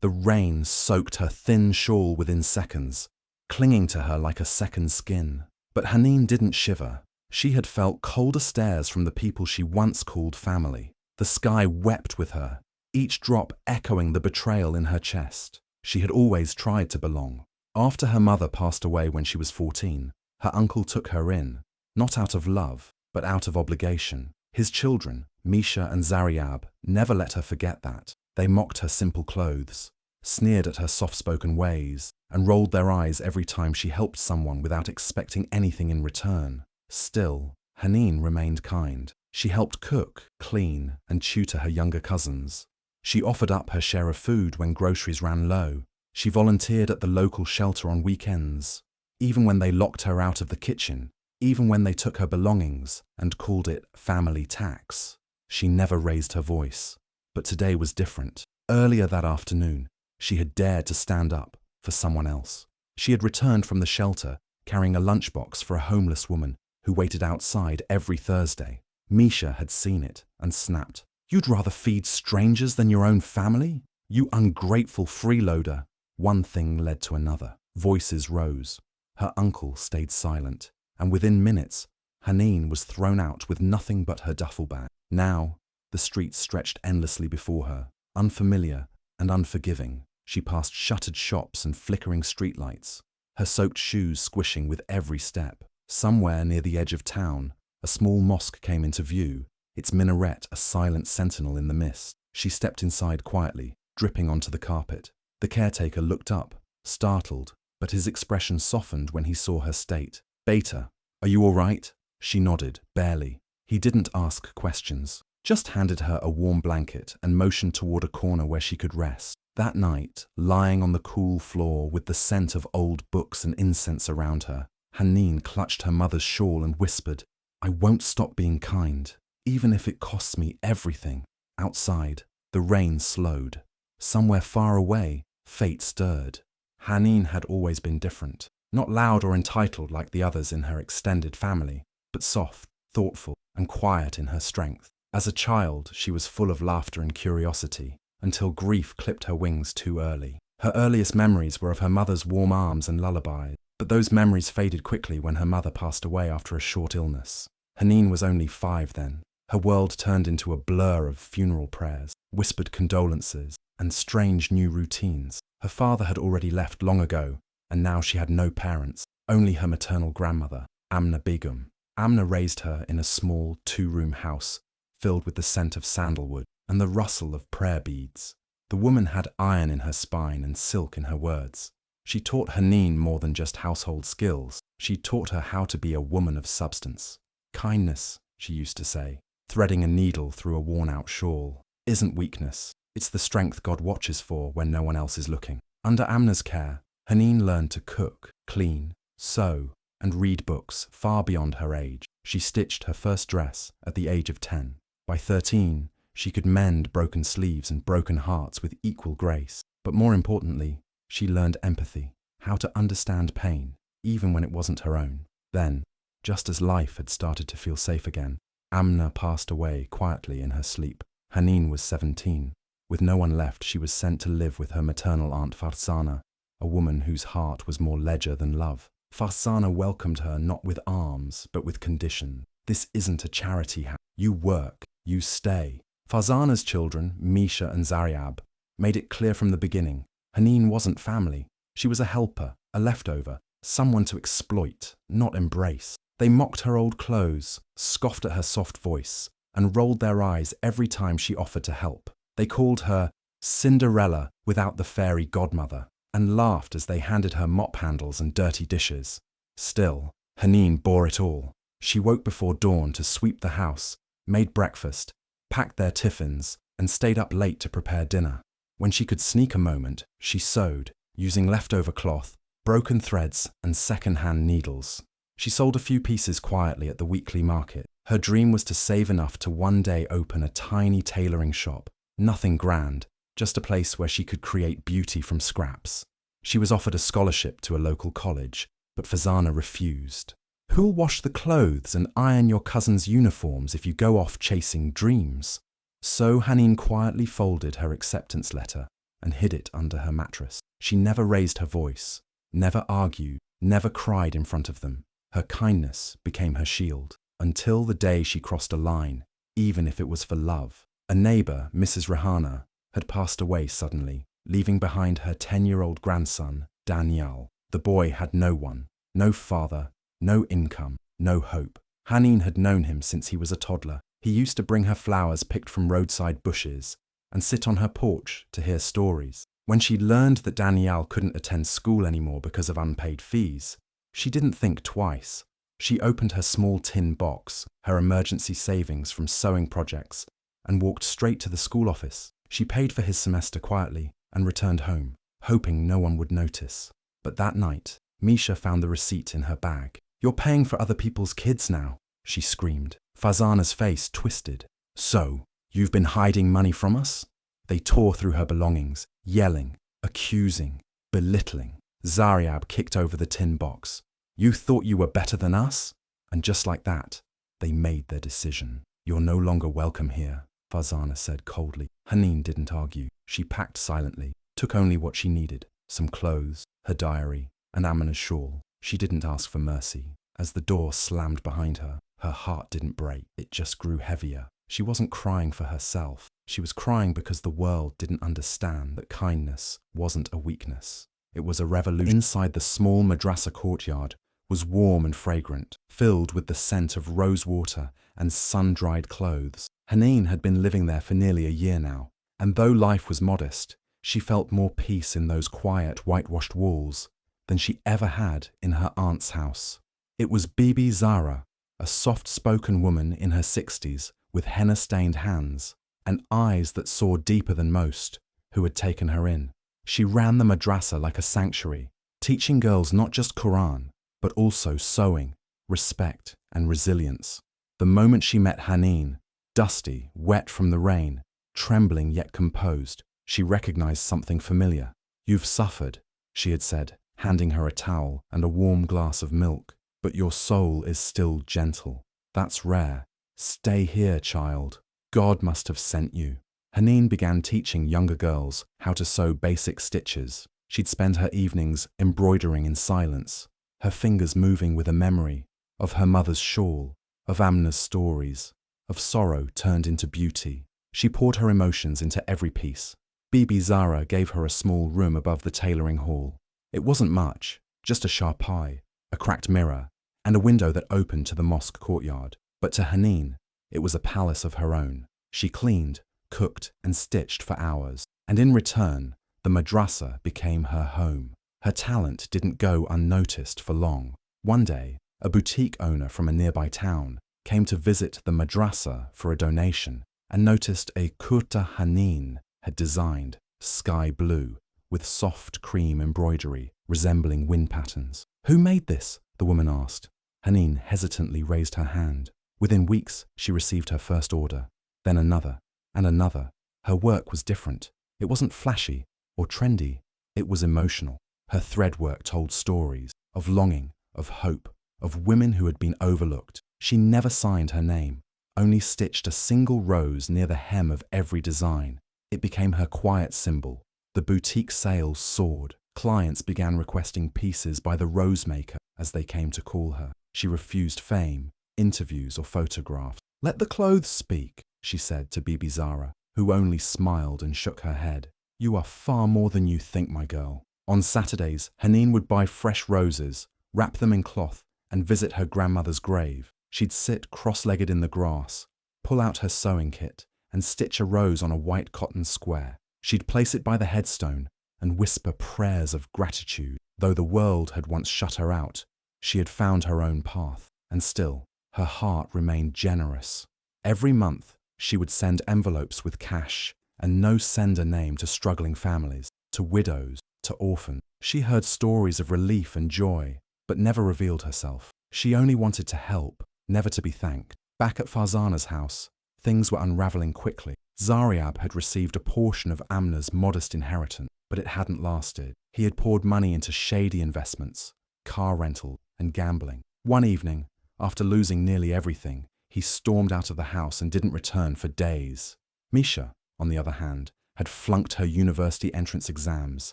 The rain soaked her thin shawl within seconds, clinging to her like a second skin. But Haneen didn't shiver. She had felt colder stares from the people she once called family. The sky wept with her, each drop echoing the betrayal in her chest. She had always tried to belong. After her mother passed away when she was 14, her uncle took her in, not out of love, but out of obligation. His children, Misha and Zaryab, never let her forget that. They mocked her simple clothes, sneered at her soft-spoken ways, and rolled their eyes every time she helped someone without expecting anything in return. Still, Haneen remained kind. She helped cook, clean, and tutor her younger cousins. She offered up her share of food when groceries ran low. She volunteered at the local shelter on weekends, even when they locked her out of the kitchen, even when they took her belongings and called it family tax. She never raised her voice. But today was different. Earlier that afternoon, she had dared to stand up for someone else. She had returned from the shelter carrying a lunchbox for a homeless woman who waited outside every Thursday. Misha had seen it and snapped. "You'd rather feed strangers than your own family? You ungrateful freeloader." One thing led to another. Voices rose. Her uncle stayed silent, and within minutes, Haneen was thrown out with nothing but her duffel bag. Now, the streets stretched endlessly before her, unfamiliar and unforgiving. She passed shuttered shops and flickering streetlights, her soaked shoes squishing with every step. Somewhere near the edge of town, a small mosque came into view, its minaret a silent sentinel in the mist. She stepped inside quietly, dripping onto the carpet. The caretaker looked up, startled, but his expression softened when he saw her state. "Beta, are you all right?" She nodded, barely. He didn't ask questions, just handed her a warm blanket and motioned toward a corner where she could rest. That night, lying on the cool floor with the scent of old books and incense around her, Haneen clutched her mother's shawl and whispered, "I won't stop being kind, even if it costs me everything." Outside, the rain slowed. Somewhere far away, fate stirred. Haneen had always been different, not loud or entitled like the others in her extended family, but soft, thoughtful, and quiet in her strength. As a child, she was full of laughter and curiosity, until grief clipped her wings too early. Her earliest memories were of her mother's warm arms and lullabies, but those memories faded quickly when her mother passed away after a short illness. Haneen was only 5 then. Her world turned into a blur of funeral prayers, whispered condolences, and strange new routines. Her father had already left long ago, and now she had no parents, only her maternal grandmother, Amna Begum. Amna raised her in a small 2-room house filled with the scent of sandalwood and the rustle of prayer beads. The woman had iron in her spine and silk in her words. She taught Haneen more than just household skills. She taught her how to be a woman of substance. "Kindness," she used to say, threading a needle through a worn-out shawl, "isn't weakness. It's the strength God watches for when no one else is looking." Under Amna's care, Haneen learned to cook, clean, sew, and read books far beyond her age. She stitched her first dress at the age of 10. By 13, she could mend broken sleeves and broken hearts with equal grace. But more importantly, she learned empathy, how to understand pain, even when it wasn't her own. Then, just as life had started to feel safe again, Amna passed away quietly in her sleep. Haneen was 17. With no one left, she was sent to live with her maternal aunt Farzana, a woman whose heart was more ledger than love. Farzana welcomed her not with arms, but with condition. "This isn't a charity house. You work, you stay." Farzana's children, Misha and Zaryab, made it clear from the beginning, Haneen wasn't family. She was a helper, a leftover, someone to exploit, not embrace. They mocked her old clothes, scoffed at her soft voice, and rolled their eyes every time she offered to help. They called her Cinderella without the fairy godmother, and laughed as they handed her mop handles and dirty dishes. Still, Haneen bore it all. She woke before dawn to sweep the house, made breakfast, packed their tiffins, and stayed up late to prepare dinner. When she could sneak a moment, she sewed, using leftover cloth, broken threads, and second-hand needles. She sold a few pieces quietly at the weekly market. Her dream was to save enough to one day open a tiny tailoring shop. Nothing grand, just a place where she could create beauty from scraps. She was offered a scholarship to a local college, but Farzana refused. "Who'll wash the clothes and iron your cousin's uniforms if you go off chasing dreams?" So Haneen quietly folded her acceptance letter and hid it under her mattress. She never raised her voice, never argued, never cried in front of them. Her kindness became her shield, until the day she crossed a line, even if it was for love. A neighbor, Mrs. Rahana, had passed away suddenly, leaving behind her 10-year-old grandson, Daniel. The boy had no one, no father, no income, no hope. Haneen had known him since he was a toddler. He used to bring her flowers picked from roadside bushes and sit on her porch to hear stories. When she learned that Danielle couldn't attend school anymore because of unpaid fees, she didn't think twice. She opened her small tin box, her emergency savings from sewing projects, and walked straight to the school office. She paid for his semester quietly and returned home, hoping no one would notice. But that night, Misha found the receipt in her bag. "You're paying for other people's kids now," she screamed. Farzana's face twisted. "So, you've been hiding money from us?" They tore through her belongings, yelling, accusing, belittling. Zaryab kicked over the tin box. "You thought you were better than us?" And just like that, they made their decision. "You're no longer welcome here," Farzana said coldly. Haneen didn't argue. She packed silently, took only what she needed, some clothes, her diary, and Amina's shawl. She didn't ask for mercy. As the door slammed behind her, her heart didn't break. It just grew heavier. She wasn't crying for herself. She was crying because the world didn't understand that kindness wasn't a weakness. It was a revolution. Inside the small madrasa courtyard was warm and fragrant, filled with the scent of rose water and sun-dried clothes. Haneen had been living there for nearly a year now, and though life was modest, she felt more peace in those quiet, whitewashed walls than she ever had in her aunt's house. It was Bibi Zara, a soft-spoken woman in her 60s with henna-stained hands and eyes that saw deeper than most, who had taken her in. She ran the madrasa like a sanctuary, teaching girls not just Quran, but also sewing, respect, and resilience. The moment she met Haneen, dusty, wet from the rain, trembling yet composed, she recognized something familiar. "You've suffered," she had said, handing her a towel and a warm glass of milk, "but your soul is still gentle. That's rare. Stay here, child. God must have sent you." Haneen began teaching younger girls how to sew basic stitches. She'd spend her evenings embroidering in silence, her fingers moving with a memory of her mother's shawl, of Amna's stories, of sorrow turned into beauty. She poured her emotions into every piece. Bibi Zara gave her a small room above the tailoring hall. It wasn't much, just a sharp eye, a cracked mirror, and a window that opened to the mosque courtyard. But to Haneen, it was a palace of her own. She cleaned, cooked, and stitched for hours, and in return, the madrasa became her home. Her talent didn't go unnoticed for long. One day, a boutique owner from a nearby town came to visit the madrasa for a donation and noticed a kurta Haneen had designed, sky blue, with soft cream embroidery resembling wind patterns. "Who made this?" the woman asked. Haneen hesitantly raised her hand. Within weeks, she received her first order, then another, and another. Her work was different. It wasn't flashy or trendy. It was emotional. Her thread work told stories of longing, of hope, of women who had been overlooked. She never signed her name, only stitched a single rose near the hem of every design. It became her quiet symbol. The boutique sales soared. Clients began requesting pieces by the rose maker, as they came to call her. She refused fame, interviews, or photographs. "Let the clothes speak," she said to Bibi Zara, who only smiled and shook her head. "You are far more than you think, my girl." On Saturdays, Haneen would buy fresh roses, wrap them in cloth, and visit her grandmother's grave. She'd sit cross-legged in the grass, pull out her sewing kit, and stitch a rose on a white cotton square. She'd place it by the headstone and whisper prayers of gratitude. Though the world had once shut her out, she had found her own path, and still, her heart remained generous. Every month, she would send envelopes with cash and no sender name to struggling families, to widows, to orphans. She heard stories of relief and joy, but never revealed herself. She only wanted to help, never to be thanked. Back at Farzana's house, things were unraveling quickly. Zaryab had received a portion of Amna's modest inheritance, but it hadn't lasted. He had poured money into shady investments, car rental, and gambling. One evening, after losing nearly everything, he stormed out of the house and didn't return for days. Misha, on the other hand, had flunked her university entrance exams,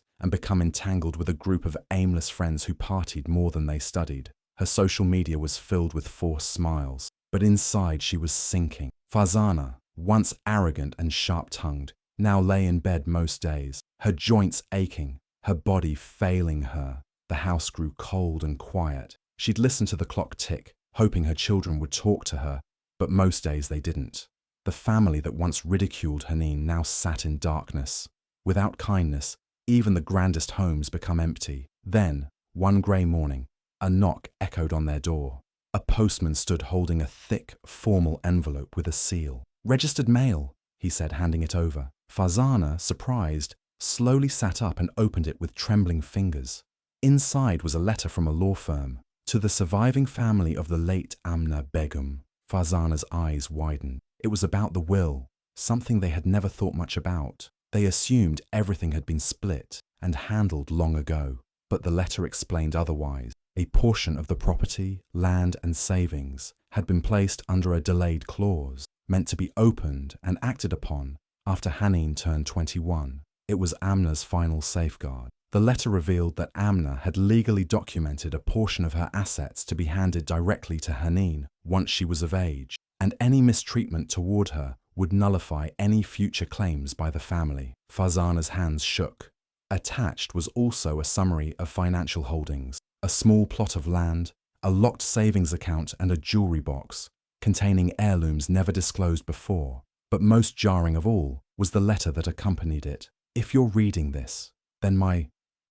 and become entangled with a group of aimless friends who partied more than they studied. Her social media was filled with forced smiles, but inside she was sinking. Farzana, once arrogant and sharp-tongued, now lay in bed most days, her joints aching, her body failing her. The house grew cold and quiet. She'd listen to the clock tick, hoping her children would talk to her, but most days they didn't. The family that once ridiculed Haneen now sat in darkness. Without kindness, even the grandest homes become empty. Then, one grey morning, a knock echoed on their door. A postman stood holding a thick, formal envelope with a seal. "Registered mail," he said, handing it over. Farzana, surprised, slowly sat up and opened it with trembling fingers. Inside was a letter from a law firm. To the surviving family of the late Amna Begum. Farzana's eyes widened. It was about the will, something they had never thought much about. They assumed everything had been split and handled long ago, but the letter explained otherwise. A portion of the property, land and savings had been placed under a delayed clause, meant to be opened and acted upon after Haneen turned 21. It was Amna's final safeguard. The letter revealed that Amna had legally documented a portion of her assets to be handed directly to Haneen once she was of age, and any mistreatment toward her would nullify any future claims by the family. Farzana's hands shook. Attached was also a summary of financial holdings, a small plot of land, a locked savings account and a jewelry box, containing heirlooms never disclosed before. But most jarring of all was the letter that accompanied it. "If you're reading this, then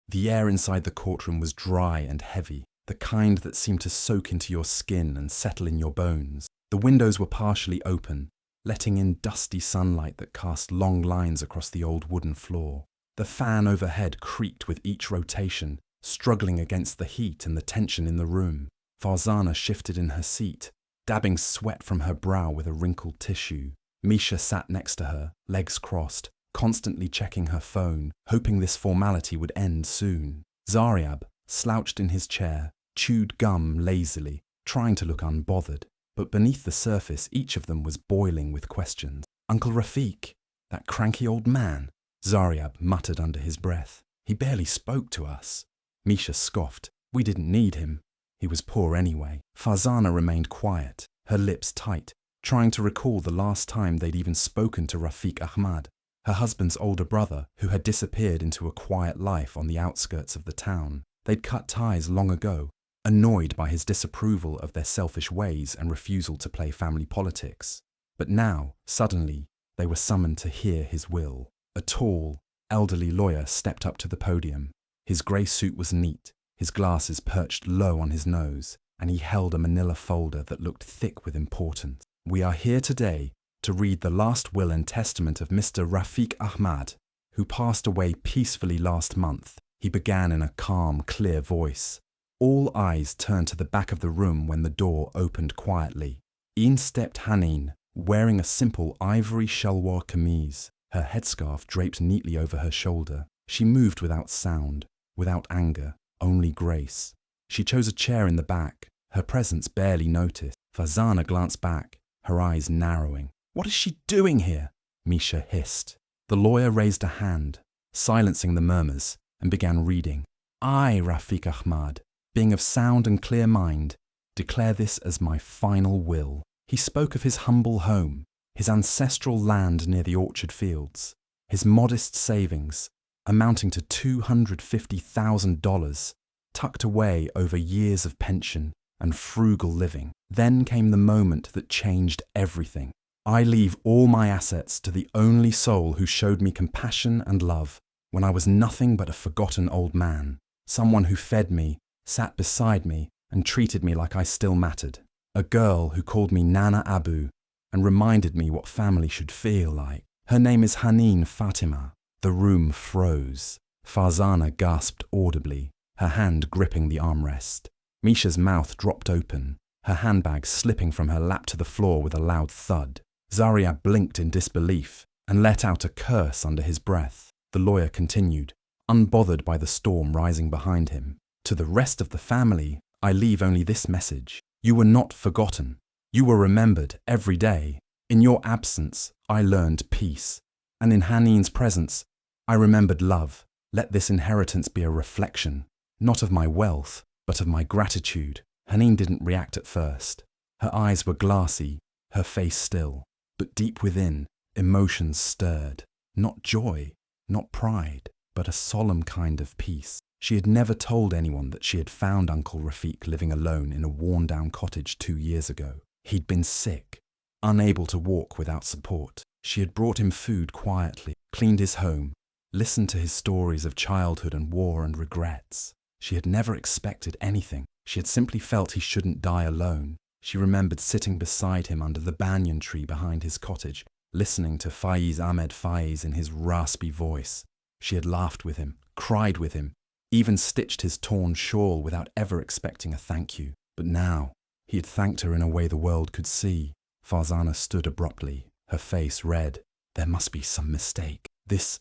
The air inside the courtroom was dry and heavy, the kind that seemed to soak into your skin and settle in your bones. The windows were partially open, letting in dusty sunlight that cast long lines across the old wooden floor. The fan overhead creaked with each rotation, struggling against the heat and the tension in the room. Farzana shifted in her seat, dabbing sweat from her brow with a wrinkled tissue. Misha sat next to her, legs crossed, constantly checking her phone, hoping this formality would end soon. Zaryab, slouched in his chair, chewed gum lazily, trying to look unbothered. But beneath the surface, each of them was boiling with questions. "Uncle Rafiq, that cranky old man," Zaryab muttered under his breath. "He barely spoke to us." Misha scoffed. "We didn't need him. He was poor anyway." Farzana remained quiet, her lips tight, trying to recall the last time they'd even spoken to Rafiq Ahmad, her husband's older brother, who had disappeared into a quiet life on the outskirts of the town. They'd cut ties long ago, annoyed by his disapproval of their selfish ways and refusal to play family politics. But now, suddenly, they were summoned to hear his will. A tall, elderly lawyer stepped up to the podium. His grey suit was neat, his glasses perched low on his nose, and he held a manila folder that looked thick with importance. "We are here today to read the last will and testament of Mr. Rafiq Ahmad, who passed away peacefully last month," he began in a calm, clear voice. All eyes turned to the back of the room when the door opened quietly. In stepped Haneen, wearing a simple ivory shalwar kameez, her headscarf draped neatly over her shoulder. She moved without sound, without anger, only grace. She chose a chair in the back, her presence barely noticed. Farzana glanced back, her eyes narrowing. "What is she doing here?" Misha hissed. The lawyer raised a hand, silencing the murmurs, and began reading. "I, Rafiq Ahmad, being of sound and clear mind, declare this as my final will." He spoke of his humble home, his ancestral land near the orchard fields, his modest savings, amounting to $250,000, tucked away over years of pension and frugal living. Then came the moment that changed everything. "I leave all my assets to the only soul who showed me compassion and love when I was nothing but a forgotten old man, someone who fed me, sat beside me, and treated me like I still mattered. A girl who called me Nana Abu and reminded me what family should feel like. Her name is Haneen Fatima." The room froze. Farzana gasped audibly, her hand gripping the armrest. Misha's mouth dropped open, her handbag slipping from her lap to the floor with a loud thud. Zaryab blinked in disbelief and let out a curse under his breath. The lawyer continued, unbothered by the storm rising behind him. "To the rest of the family, I leave only this message. You were not forgotten. You were remembered every day. In your absence, I learned peace. And in Haneen's presence, I remembered love. Let this inheritance be a reflection, not of my wealth, but of my gratitude. Haneen didn't react at first. Her eyes were glassy, her face still. But deep within, emotions stirred. Not joy, not pride, but a solemn kind of peace. She had never told anyone that she had found Uncle Rafiq living alone in a worn-down cottage 2 years ago. He'd been sick, unable to walk without support. She had brought him food quietly, cleaned his home, listened to his stories of childhood and war and regrets. She had never expected anything. She had simply felt he shouldn't die alone. She remembered sitting beside him under the banyan tree behind his cottage, listening to Faiz Ahmed Faiz in his raspy voice. She had laughed with him, cried with him, even stitched his torn shawl without ever expecting a thank you. But now, he had thanked her in a way the world could see. Farzana stood abruptly, her face red. There must be some mistake. This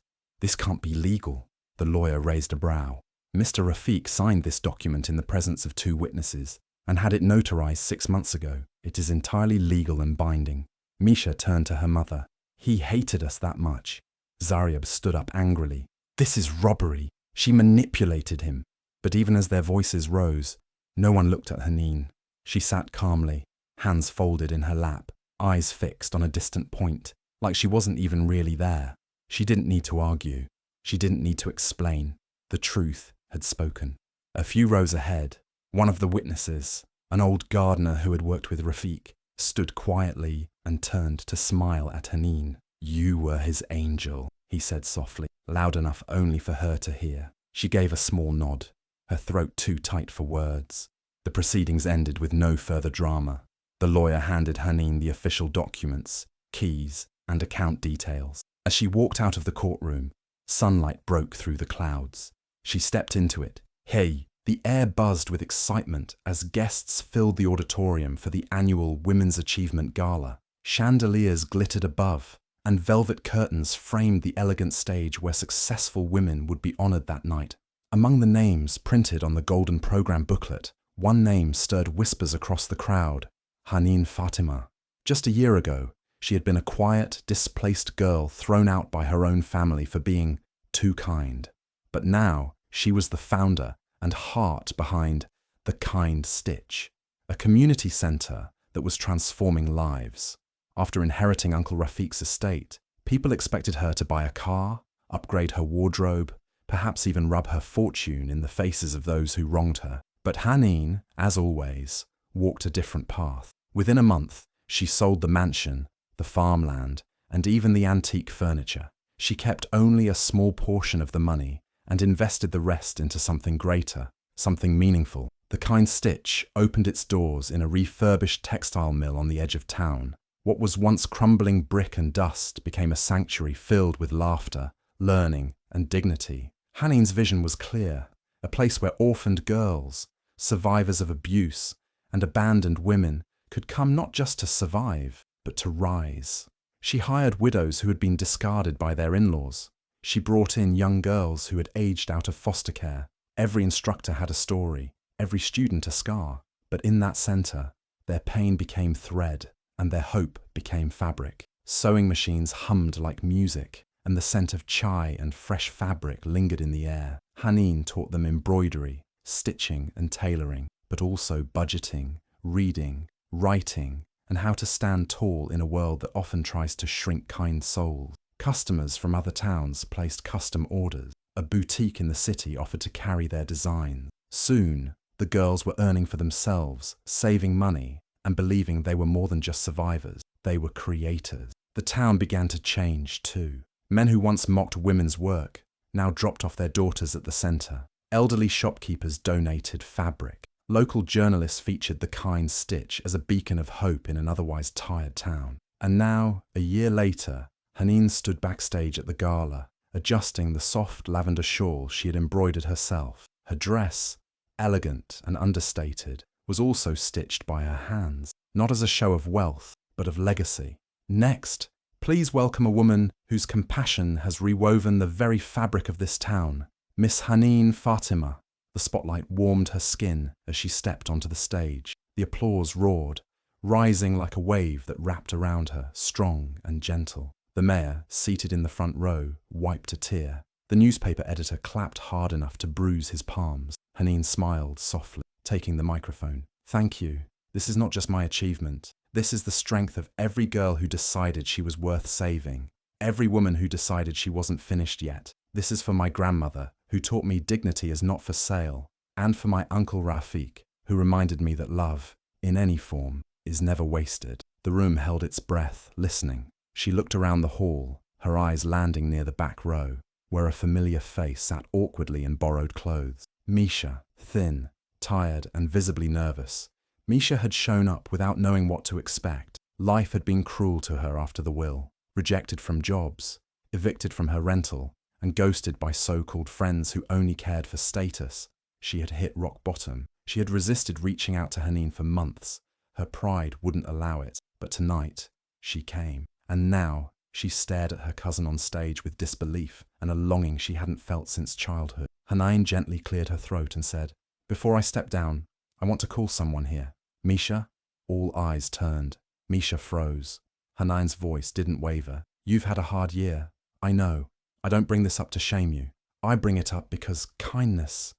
can't be legal. The lawyer raised a brow. Mr. Rafiq signed this document in the presence of 2 witnesses and had it notarized 6 months ago. It is entirely legal and binding. Misha turned to her mother. He hated us that much. Zaryab stood up angrily. This is robbery. She manipulated him. But even as their voices rose, no one looked at Haneen. She sat calmly, hands folded in her lap, eyes fixed on a distant point, like she wasn't even really there. She didn't need to argue. She didn't need to explain. The truth had spoken. A few rows ahead, one of the witnesses, an old gardener who had worked with Rafiq, stood quietly and turned to smile at Haneen. You were his angel, he said softly, loud enough only for her to hear. She gave a small nod, her throat too tight for words. The proceedings ended with no further drama. The lawyer handed Haneen the official documents, keys, and account details. As she walked out of the courtroom, sunlight broke through the clouds. She stepped into it. Hey, the air buzzed with excitement as guests filled the auditorium for the annual Women's Achievement Gala. Chandeliers glittered above, and velvet curtains framed the elegant stage where successful women would be honored that night. Among the names printed on the Golden Program booklet, one name stirred whispers across the crowd: Haneen Fatima. Just a year ago, she had been a quiet, displaced girl thrown out by her own family for being too kind. But now, she was the founder and heart behind The Kind Stitch, a community centre that was transforming lives. After inheriting Uncle Rafiq's estate, people expected her to buy a car, upgrade her wardrobe, perhaps even rub her fortune in the faces of those who wronged her. But Haneen, as always, walked a different path. Within a month, she sold the mansion, the farmland, and even the antique furniture. She kept only a small portion of the money and invested the rest into something greater, something meaningful. The Kind Stitch opened its doors in a refurbished textile mill on the edge of town. What was once crumbling brick and dust became a sanctuary filled with laughter, learning, and dignity. Haneen's vision was clear, a place where orphaned girls, survivors of abuse, and abandoned women could come not just to survive, but to rise. She hired widows who had been discarded by their in-laws. She brought in young girls who had aged out of foster care. Every instructor had a story, every student a scar. But in that centre, their pain became thread, and their hope became fabric. Sewing machines hummed like music, and the scent of chai and fresh fabric lingered in the air. Haneen taught them embroidery, stitching and tailoring, but also budgeting, reading, writing, and how to stand tall in a world that often tries to shrink kind souls. Customers from other towns placed custom orders. A boutique in the city offered to carry their designs. Soon, the girls were earning for themselves, saving money, and believing they were more than just survivors. They were creators. The town began to change too. Men who once mocked women's work now dropped off their daughters at the centre. Elderly shopkeepers donated fabric. Local journalists featured The Kind Stitch as a beacon of hope in an otherwise tired town. And now, a year later, Haneen stood backstage at the gala, adjusting the soft lavender shawl she had embroidered herself. Her dress, elegant and understated, was also stitched by her hands, not as a show of wealth, but of legacy. Next, please welcome a woman whose compassion has rewoven the very fabric of this town, Miss Haneen Fatima. The spotlight warmed her skin as she stepped onto the stage. The applause roared, rising like a wave that wrapped around her, strong and gentle. The mayor, seated in the front row, wiped a tear. The newspaper editor clapped hard enough to bruise his palms. Haneen smiled softly, taking the microphone. Thank you. This is not just my achievement. This is the strength of every girl who decided she was worth saving. Every woman who decided she wasn't finished yet. This is for my grandmother, who taught me dignity is not for sale. And for my uncle Rafiq, who reminded me that love, in any form, is never wasted. The room held its breath, listening. She looked around the hall, her eyes landing near the back row, where a familiar face sat awkwardly in borrowed clothes. Misha, thin, tired, and visibly nervous. Misha had shown up without knowing what to expect. Life had been cruel to her after the will, rejected from jobs, evicted from her rental, and ghosted by so-called friends who only cared for status. She had hit rock bottom. She had resisted reaching out to Haneen for months. Her pride wouldn't allow it, but tonight, she came. And now, she stared at her cousin on stage with disbelief and a longing she hadn't felt since childhood. Haneen gently cleared her throat and said, "Before I step down, I want to call someone here." "Misha?" All eyes turned. Misha froze. Haneen's voice didn't waver. "You've had a hard year. I know. I don't bring this up to shame you. I bring it up because kindness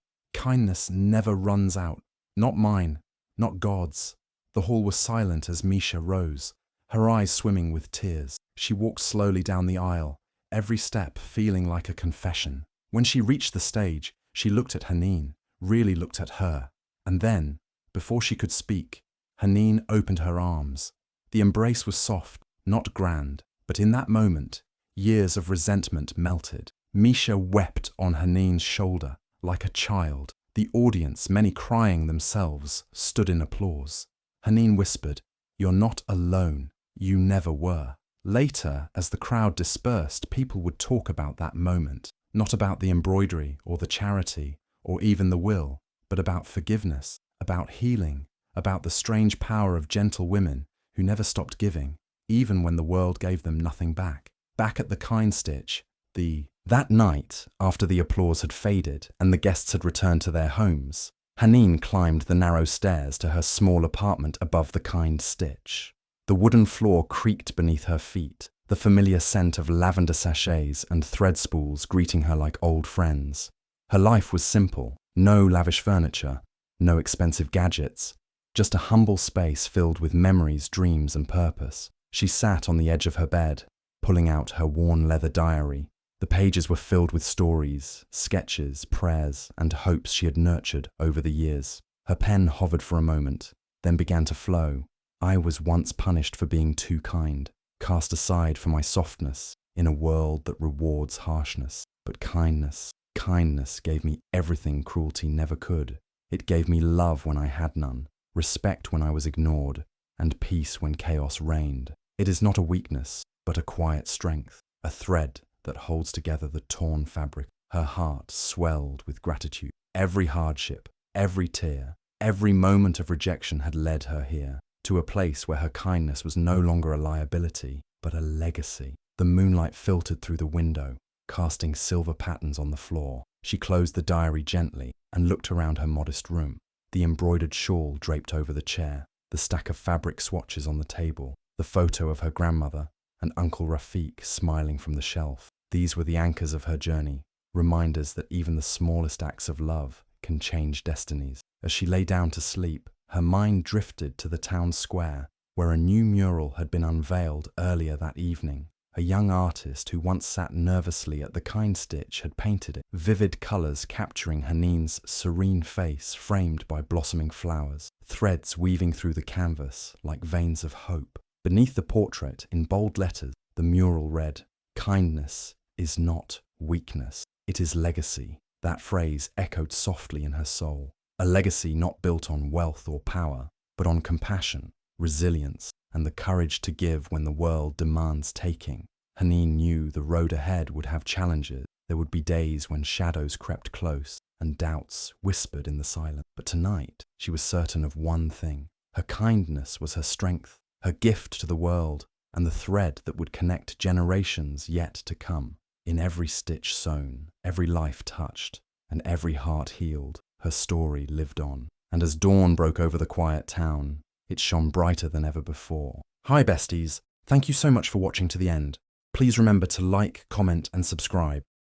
never runs out. Not mine, not God's." The hall was silent as Misha rose, her eyes swimming with tears. She walked slowly down the aisle, every step feeling like a confession. When she reached the stage, she looked at Haneen, really looked at her. And then, before she could speak, Haneen opened her arms. The embrace was soft, not grand, but in that moment, years of resentment melted. Misha wept on Haneen's shoulder, like a child. The audience, many crying themselves, stood in applause. Haneen whispered, "You're not alone. You never were." Later, as the crowd dispersed, people would talk about that moment, not about the embroidery or the charity or even the will, but about forgiveness, about healing, about the strange power of gentle women who never stopped giving, even when the world gave them nothing back. Back at the Kind Stitch, that night, after the applause had faded and the guests had returned to their homes, Haneen climbed the narrow stairs to her small apartment above the Kind Stitch. The wooden floor creaked beneath her feet, the familiar scent of lavender sachets and thread spools greeting her like old friends. Her life was simple, no lavish furniture, no expensive gadgets, just a humble space filled with memories, dreams, and purpose. She sat on the edge of her bed, pulling out her worn leather diary. The pages were filled with stories, sketches, prayers, and hopes she had nurtured over the years. Her pen hovered for a moment, then began to flow. "I was once punished for being too kind, cast aside for my softness in a world that rewards harshness. But kindness gave me everything cruelty never could. It gave me love when I had none, respect when I was ignored, and peace when chaos reigned. It is not a weakness, but a quiet strength, a thread that holds together the torn fabric." Her heart swelled with gratitude. Every hardship, every tear, every moment of rejection had led her here, to a place where her kindness was no longer a liability, but a legacy. The moonlight filtered through the window, casting silver patterns on the floor. She closed the diary gently and looked around her modest room. The embroidered shawl draped over the chair, the stack of fabric swatches on the table, the photo of her grandmother, and Uncle Rafiq smiling from the shelf. These were the anchors of her journey, reminders that even the smallest acts of love can change destinies. As she lay down to sleep, her mind drifted to the town square, where a new mural had been unveiled earlier that evening. A young artist who once sat nervously at the Kind Stitch had painted it, vivid colours capturing Haneen's serene face framed by blossoming flowers, threads weaving through the canvas like veins of hope. Beneath the portrait, in bold letters, the mural read, "Kindness is not weakness, it is legacy." That phrase echoed softly in her soul. A legacy not built on wealth or power, but on compassion, resilience, and the courage to give when the world demands taking. Haneen knew the road ahead would have challenges. There would be days when shadows crept close and doubts whispered in the silence. But tonight, she was certain of one thing. Her kindness was her strength, her gift to the world, and the thread that would connect generations yet to come. In every stitch sewn, every life touched, and every heart healed, her story lived on. And as dawn broke over the quiet town, it shone brighter than ever before. Hi besties, thank you so much for watching to the end. Please remember to like, comment, and subscribe.